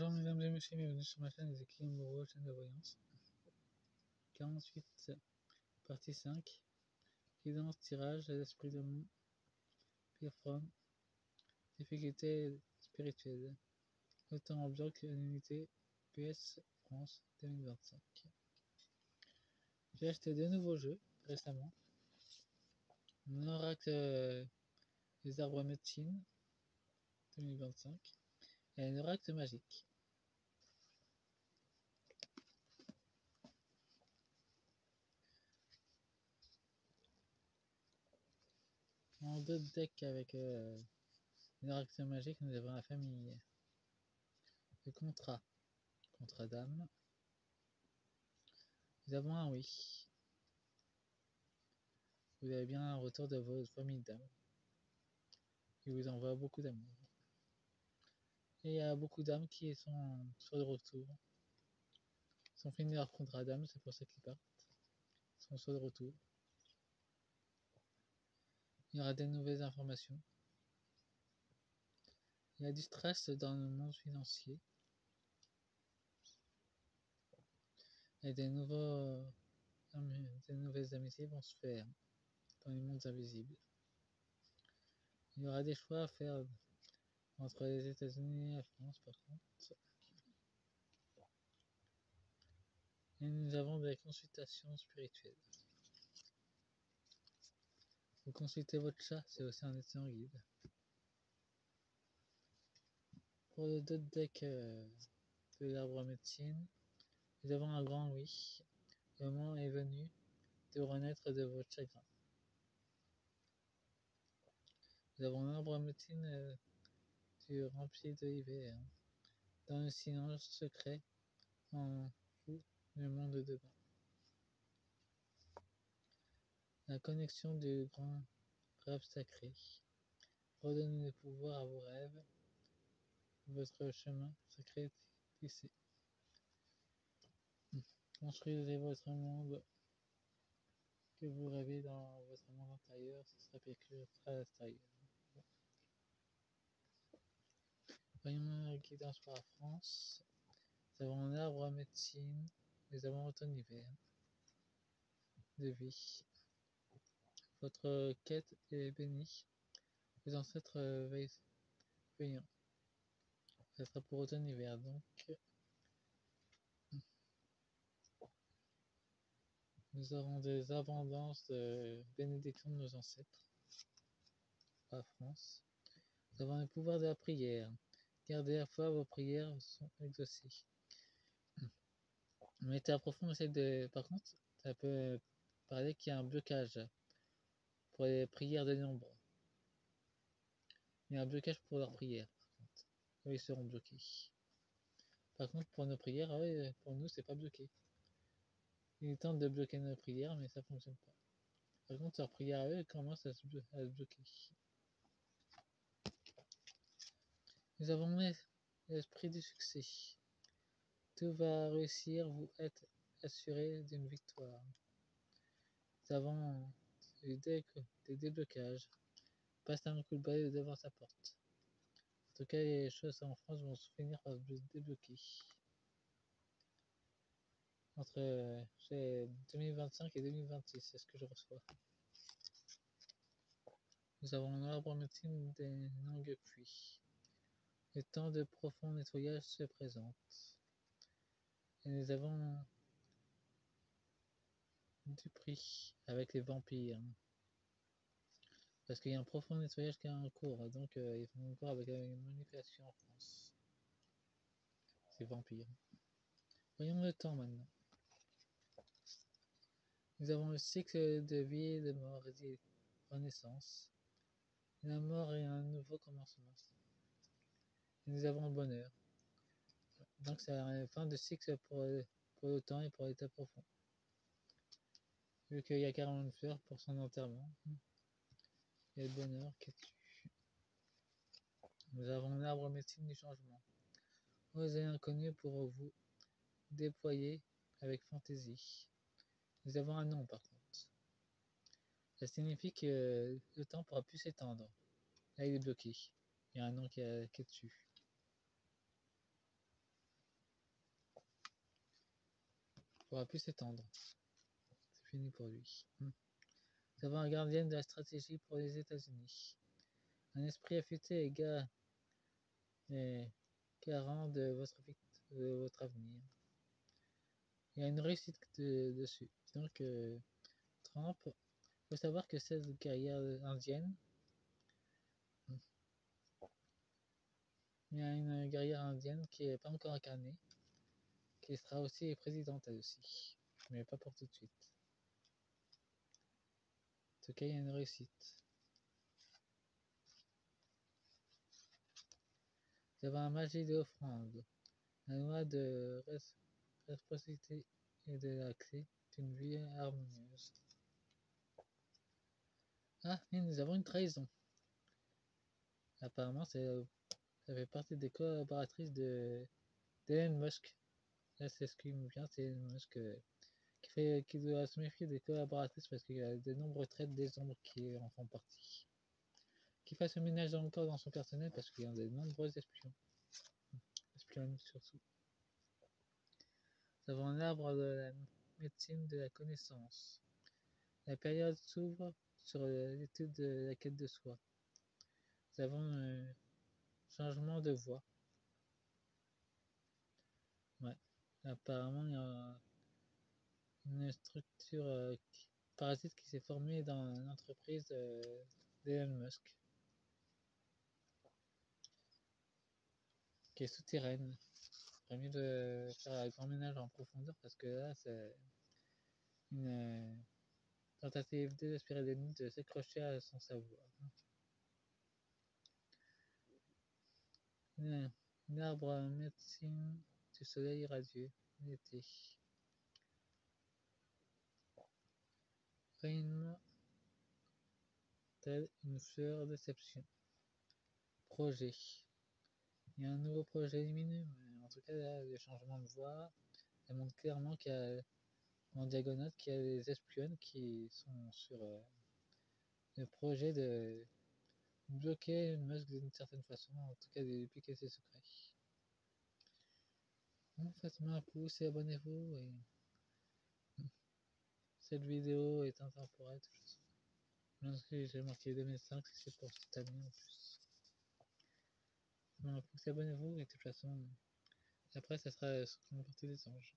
Bonjour mesdames et messieurs, bienvenue sur ma chaîne Les Équilibres Moreau, chaîne de voyance. 48, partie 5. Guidance, tirage, l'esprit de mon Pierre-From. Difficulté spirituelle. Le temps en bloc, l'unité PS France 2025. J'ai acheté deux nouveaux jeux récemment. Un oracle des arbres médecine 2025 et un oracle magique. En deux decks avec un oracle magique, nous avons la famille. Le contrat dame. Nous avons un oui. Vous avez bien un retour de votre famille d'âme. Il vous envoie beaucoup d'amour. Et il y a beaucoup d'âmes qui sont sur le retour. Ils ont fini leur contrat d'âme, c'est pour ça qu'ils partent. Ils sont sur le retour. Il y aura des nouvelles informations. Il y a du stress dans le monde financier. Et des nouvelles amitiés vont se faire dans les mondes invisibles. Il y aura des choix à faire entre les États-Unis et la France, par contre. Et nous avons des consultations spirituelles. Vous consultez votre chat, c'est aussi un excellent guide. Pour le deck de l'arbre médecine, nous avons un grand oui. Le moment est venu de renaître de votre chagrin. Nous avons un arbre médecine rempli de l'hiver. Dans le silence secret, en vous, le monde de demain. La connexion du grand rêve sacré. Redonnez le pouvoir à vos rêves. Votre chemin sacré tissé. Construisez votre monde que vous rêvez dans votre monde intérieur, ce sera perclure à l'extérieur. Voyons la guidance pour la France. Nous avons un arbre à médecine. Nous avons automne-hiver de vie. Votre quête est bénie. Vos ancêtres veillants. Ça sera pour automne-hiver donc. Nous aurons des abondances de bénédictions de nos ancêtres. La France. Nous avons le pouvoir de la prière. Gardez la foi, vos prières sont exaucées. Mettez à profond, par contre, ça peut parler qu'il y a un blocage pour les prières des nombres. Il y a un blocage pour leurs prières, par contre. Eux, ils seront bloqués. Par contre, pour nos prières, pour nous, c'est pas bloqué. Ils tentent de bloquer nos prières, mais ça fonctionne pas. Par contre, leurs prières à eux commencent à se bloquer. Nous avons l'esprit du succès. Tout va réussir, vous êtes assuré d'une victoire. Nous avons des déblocages. Passe un coup de balai devant sa porte. En tout cas, les choses en France vont se finir par se débloquer. Entre 2025 et 2026, c'est ce que je reçois. Nous avons un arbre médecine des longues pluies. Le temps de profond nettoyage se présente. Et nous avons du prix avec les vampires. Parce qu'il y a un profond nettoyage qui est en cours, donc ils font encore avec une manipulation en France. Ces vampires. Voyons le temps maintenant. Nous avons le cycle de vie et de mort et de renaissance. La mort est un nouveau commencement. Et nous avons le bonheur. Donc c'est la fin de cycle pour le temps et pour l'état profond. Vu qu'il y a carrément une fleur pour son enterrement. Il y a le bonheur qui est dessus. Nous avons l'arbre médecine du changement. Osez l'inconnu pour vous déployer avec fantaisie. Nous avons un nom par contre. Ça signifie que le temps pourra plus s'étendre. Là il est bloqué. Il y a un nom qui est dessus. pourra plus s'étendre. C'est fini pour lui. Nous avons un gardien de la stratégie pour les États-Unis. Un esprit affûté et garant de votre avenir. Il y a une réussite dessus. Donc, Trump, il faut savoir que cette guerrière indienne, il y a une guerrière indienne qui n'est pas encore incarnée, qui sera aussi présidente elle aussi, mais pas pour tout de suite. En tout cas, il y a une réussite. Nous avons un magie de offrande. La loi de réciprocité et de la clé d'une vie harmonieuse. Ah, et nous avons une trahison. Apparemment, ça fait partie des collaboratrices d'Elon Musk. Là, c'est ce qui me vient, c'est Elon Musk qui doit se méfier des collaboratrices parce qu'il y a de nombreux traits des ombres qui en font partie. Qu'il fasse le ménage encore dans son personnel parce qu'il y a de nombreux espions. Espionnes surtout. Nous avons l'arbre de la médecine de la connaissance. La période s'ouvre sur l'étude de la quête de soi. Nous avons un changement de voie. Ouais. Apparemment, il y a une structure parasite qui s'est formée dans l'entreprise d'Elon Musk, qui est souterraine. Il mieux de faire un grand ménage en profondeur parce que là, c'est une tentative désespérée d'ennemi de s'accrocher à son savoir. Un arbre en médecine du soleil radieux, l'été. Rayonnement tel une fleur de déception. Projet. Il y a un nouveau projet lumineux, mais en tout cas, là, les changements de voie, ça montre clairement qu'il y a en diagonale qu'il y a des espionnes qui sont sur le projet de bloquer Musk d'une certaine façon, en tout cas de piquer ses secrets. Bon, faites-moi un pouce et abonnez-vous. Et cette vidéo est intemporelle. Même si j'ai marqué 2005, c'est pour cette année en plus. Faites-moi un pouce et abonnez-vous. Et de toute façon, après, ça sera sur la partie des anges.